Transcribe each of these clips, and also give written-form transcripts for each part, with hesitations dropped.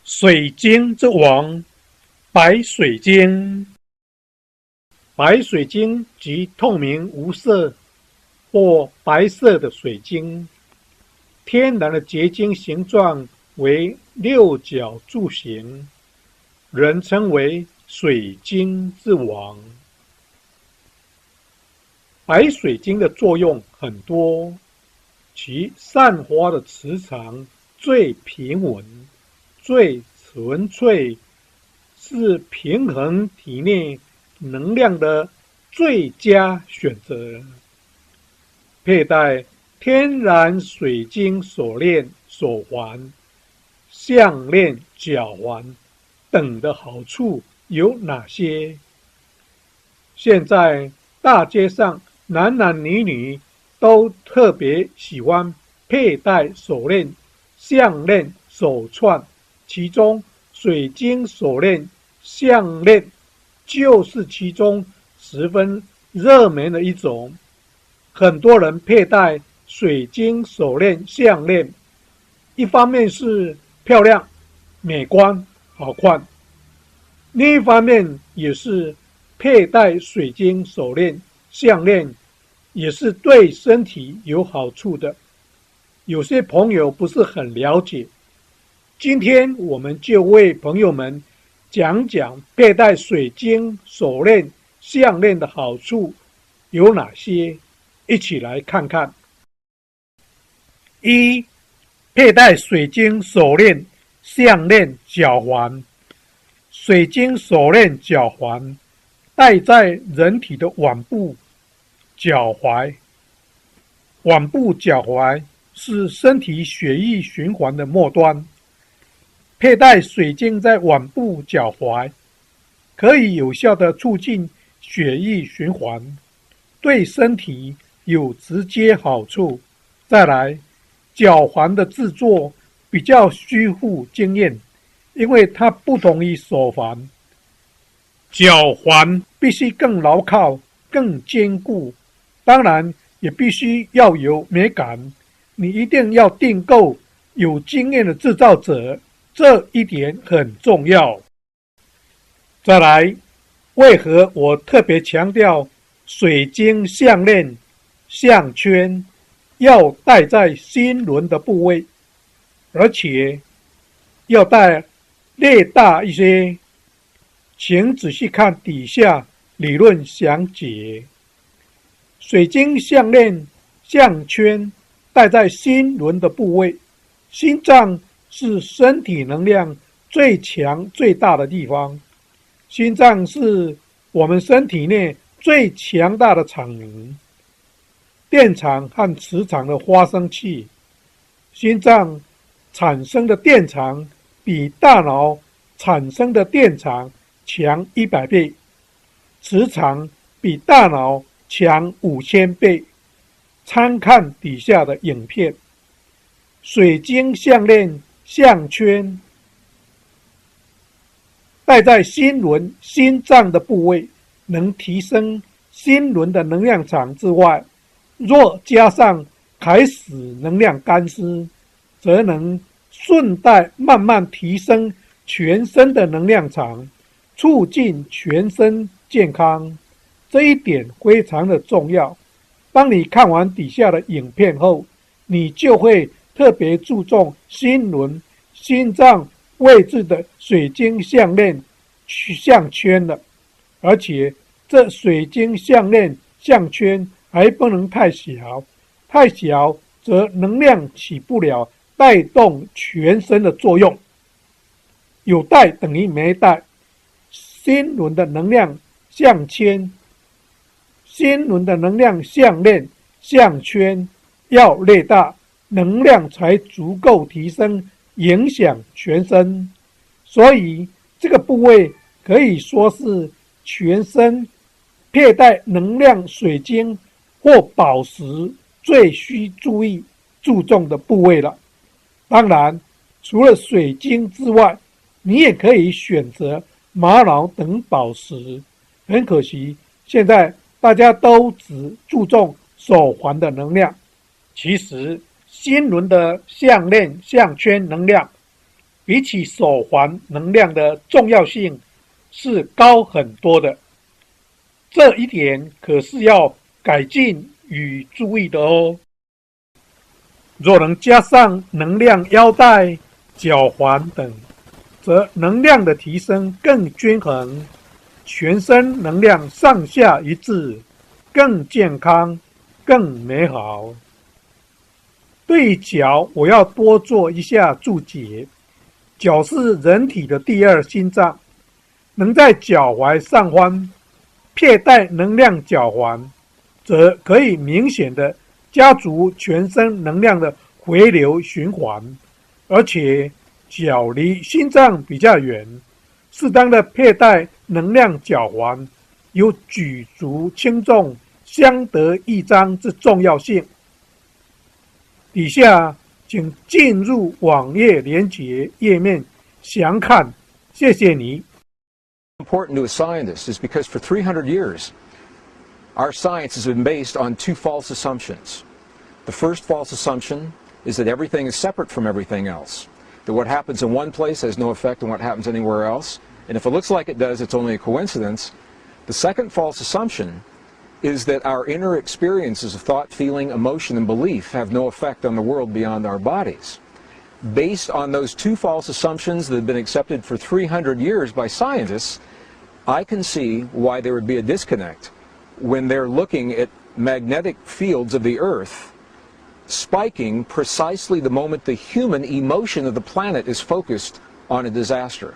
水晶之王，白水晶。白水晶即透明无色或白色的水晶，天然的结晶形状为六角柱形，人称为水晶之王。白水晶的作用很多，其散发的磁场最平稳、最纯粹，是平衡体内能量的最佳选择。佩戴天然水晶手链、手环、项链、脚环等的好处有哪些？现在大街上男男女女都特别喜欢佩戴手链、项链、手串，其中水晶手链、项链就是其中十分热门的一种。很多人佩戴水晶手链、项链，一方面是漂亮、美观、好看，另一方面也是佩戴水晶手链、项链也是对身体有好处的。有些朋友不是很了解，今天我们就为朋友们讲讲佩戴水晶手链、项链的好处有哪些，一起来看看。一、佩戴水晶手链、项链、脚环。水晶手链、脚环戴在人体的腕部、脚踝。腕部、脚踝是身体血液循环的末端。佩戴水晶在腕部、脚踝，可以有效地促进血液循环，对身体有直接好处。再来，脚环的制作比较需付经验，因为它不同于手环，脚环必须更牢靠、更坚固，当然也必须要有美感。你一定要订购有经验的制造者，这一点很重要。再来，为何我特别强调水晶项链、项圈要戴在心轮的部位，而且要戴略大一些？请仔细看底下理论详解。水晶项链、项圈戴在心轮的部位，心脏是身体能量最强最大的地方。心脏是我们身体内最强大的场能，电场和磁场的发生器。心脏产生的电场比大脑产生的电场强100倍，磁场比大脑强5000倍。参看底下的影片。水晶项链、项圈戴在心轮、心脏的部位，能提升心轮的能量场之外，若加上开始能量干湿，则能顺带慢慢提升全身的能量场，促进全身健康。这一点非常的重要。当你看完底下的影片后，你就会特别注重心轮、心脏位置的水晶项链、项圈了。而且这水晶项链、项圈还不能太小，太小则能量起不了带动全身的作用。有带等于没带。心轮的能量项圈、心轮的能量项链、项圈要略大，能量才足够提升，影响全身。所以这个部位可以说是全身佩戴能量水晶或宝石最需注重的部位了。当然，除了水晶之外，你也可以选择玛瑙等宝石。很可惜，现在大家都只注重手环的能量。其实心轮的项链、项圈能量比起手环能量的重要性是高很多的。这一点可是要改进与注意的哦。若能加上能量腰带、脚环等，则能量的提升更均衡，全身能量上下一致，更健康、更美好。对于脚，我要多做一下注解。脚是人体的第二心脏，能在脚踝上方佩戴能量脚环，则可以明显的加足全身能量的回流循环，而且脚离心脏比较远，适当的佩戴能量脚环有举足轻重、相得益彰之重要性。底下请进入网页连结页面详看，谢谢你。Important to a scientist is because for 300 years, our science has been based on two false assumptions. The first false assumption is that everything is separate from everything else, that what happens in one place has no effect on what happens anywhere else, and if it looks like it does, it's only a coincidence. The second false assumption is that our inner experiences of thought, feeling, emotion, and belief have no effect on the world beyond our bodies. Based on those two false assumptions that have been accepted for 300 years by scientists, I can see why there would be a disconnect when they're looking at magnetic fields of the Earth spiking precisely the moment the human emotion of the planet is focused on a disaster.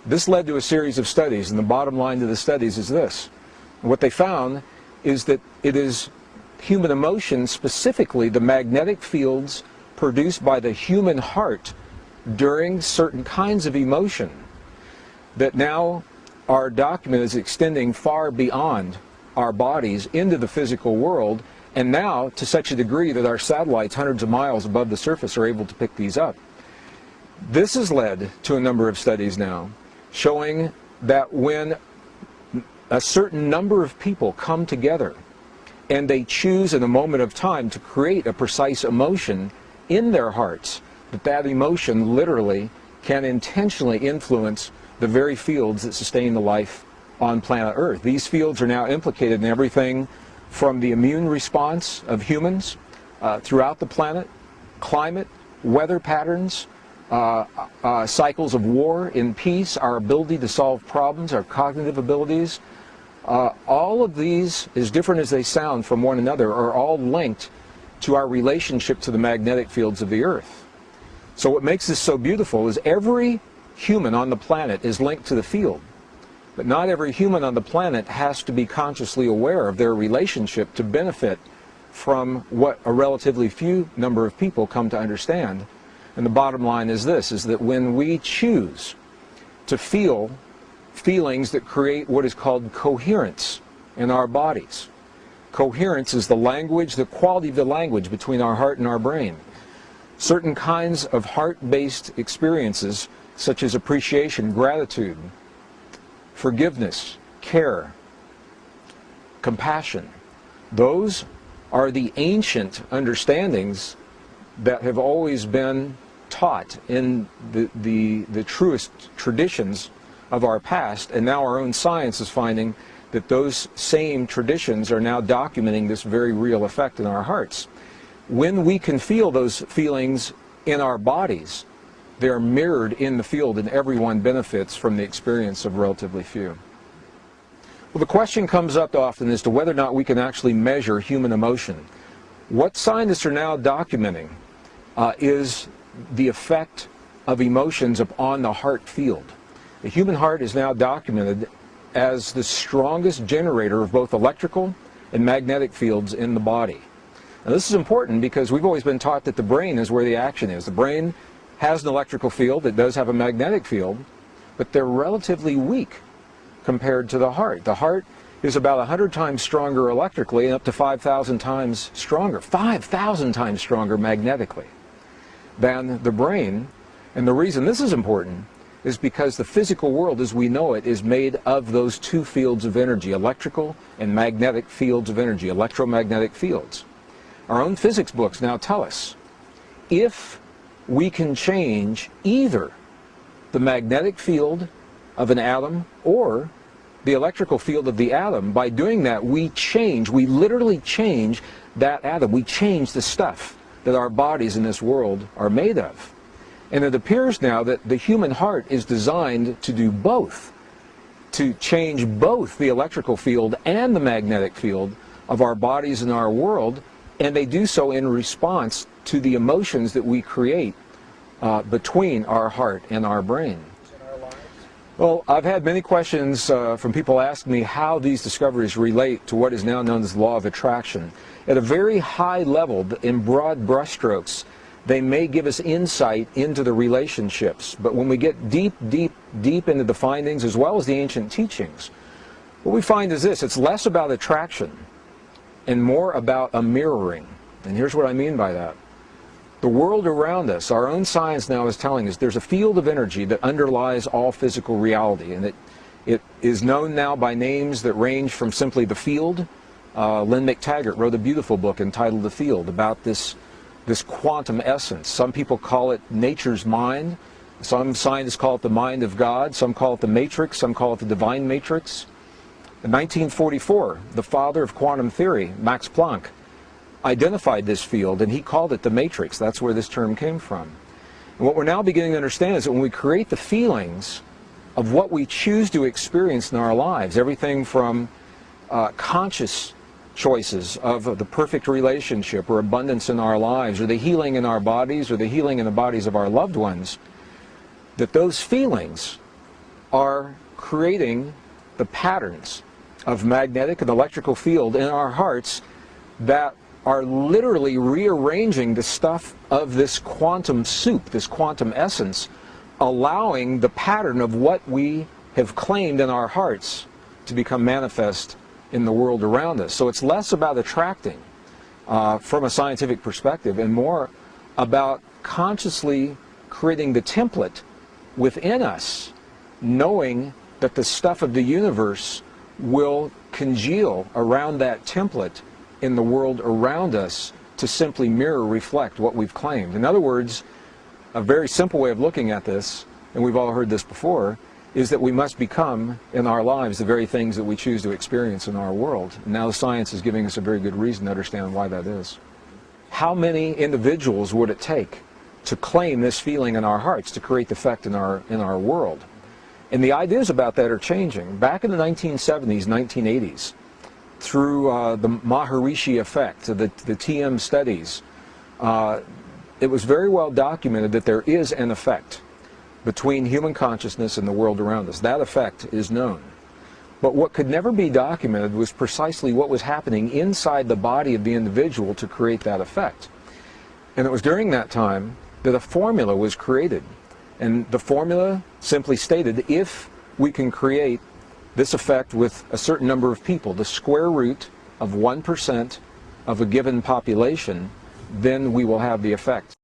This led to a series of studies, and the bottom line to the studies is this. What they found is that it is human emotion, specifically the magnetic fields produced by the human heart during certain kinds of emotion, that now are documented as extending far beyond our bodies into the physical world, and now to such a degree that our satellites hundreds of miles above the surface are able to pick these up. This has led to a number of studies now showing that when a certain number of people come together and they choose in a moment of time to create a precise emotion in their hearts, that emotion literally can intentionally influence the very fields that sustain the life on planet Earth. These fields are now implicated in everything from the immune response of humans throughout the planet, climate, weather patterns, cycles of war and peace, our ability to solve problems, our cognitive abilities. All of these, as different as they sound from one another, are all linked to our relationship to the magnetic fields of the Earth. So what makes this so beautiful is every human on the planet is linked to the field, but not every human on the planet has to be consciously aware of their relationship to benefit from what a relatively few number of people come to understand. And the bottom line is this, is that when we choose to feel feelings that create what is called coherence in our bodies. Coherence is the language, the quality of the language between our heart and our brain. Certain kinds of heart-based experiences, such as appreciation, gratitude, forgiveness, care, compassion, those are the ancient understandings that have always been taught in the truest traditions of our past, and now our own science is finding that those same traditions are now documenting this very real effect in our hearts. When we can feel those feelings in our bodies, they're mirrored in the field, and everyone benefits from the experience of relatively few. Well, the question comes up often as to whether or not we can actually measure human emotion. What scientists are now documenting is the effect of emotions upon the heart field. The human heart is now documented as the strongest generator of both electrical and magnetic fields in the body. Now, this is important because we've always been taught that the brain is where the action is. The brain has an electrical field, it does have a magnetic field, but they're relatively weak compared to the heart. The heart is about 100 times stronger electrically and up to 5,000 times stronger, 5,000 times stronger magnetically than the brain. And the reason this is important is because the physical world as we know it is made of those two fields of energy, electrical and magnetic fields of energy, electromagnetic fields. Our own physics books now tell us if we can change either the magnetic field of an atom or the electrical field of the atom. By doing that, we literally change that atom. We change the stuff that our bodies in this world are made of. And it appears now that the human heart is designed to do both, to change both the electrical field and the magnetic field of our bodies and our world, and they do so in response to the emotions that we create between our heart and our brain. Well, I've had many questions from people asking me how these discoveries relate to what is now known as the law of attraction. At a very high level, in broad brushstrokes, they may give us insight into the relationships. But when we get deep into the findings as well as the ancient teachings, what we find is this: it's less about attraction and more about a mirroring. And here's what I mean by that. The world around us, our own science now is telling us there's a field of energy that underlies all physical reality, and it is known now by names that range from simply the field. Lynn McTaggart wrote a beautiful book entitled The Field about this quantum essence. Some people call it nature's mind. Some scientists call it the mind of God. Some call it the matrix. Some call it the divine matrix. In 1944, the father of quantum theory, Max Planck, identified this field, and he called it the matrix. That's where this term came from. And what we're now beginning to understand is that when we create the feelings of what we choose to experience in our lives, everything from conscious choices of the perfect relationship or abundance in our lives, or the healing in our bodies, or the healing in the bodies of our loved ones, that those feelings are creating the patterns of magnetic and electrical field in our hearts that are literally rearranging the stuff of this quantum soup, this quantum essence, allowing the pattern of what we have claimed in our hearts to become manifest in the world around us. So it's less about attracting from a scientific perspective and more about consciously creating the template within us, knowing that the stuff of the universe will congeal around that template in the world around us to simply mirror, reflect what we've claimed. In other words, a very simple way of looking at this, and we've all heard this before, is that we must become in our lives the very things that we choose to experience in our world. And now the science is giving us a very good reason to understand why that is. How many individuals would it take to claim this feeling in our hearts, to create the effect in our world? And the ideas about that are changing. Back in the 1970s, 1980s, through the Maharishi effect, the TM studies, it was very well documented that there is an effect between human consciousness and the world around us. That effect is known. But what could never be documented was precisely what was happening inside the body of the individual to create that effect. And it was during that time that a formula was created. And the formula simply stated, if we can create this effect with a certain number of people, the square root of 1% of a given population, then we will have the effect.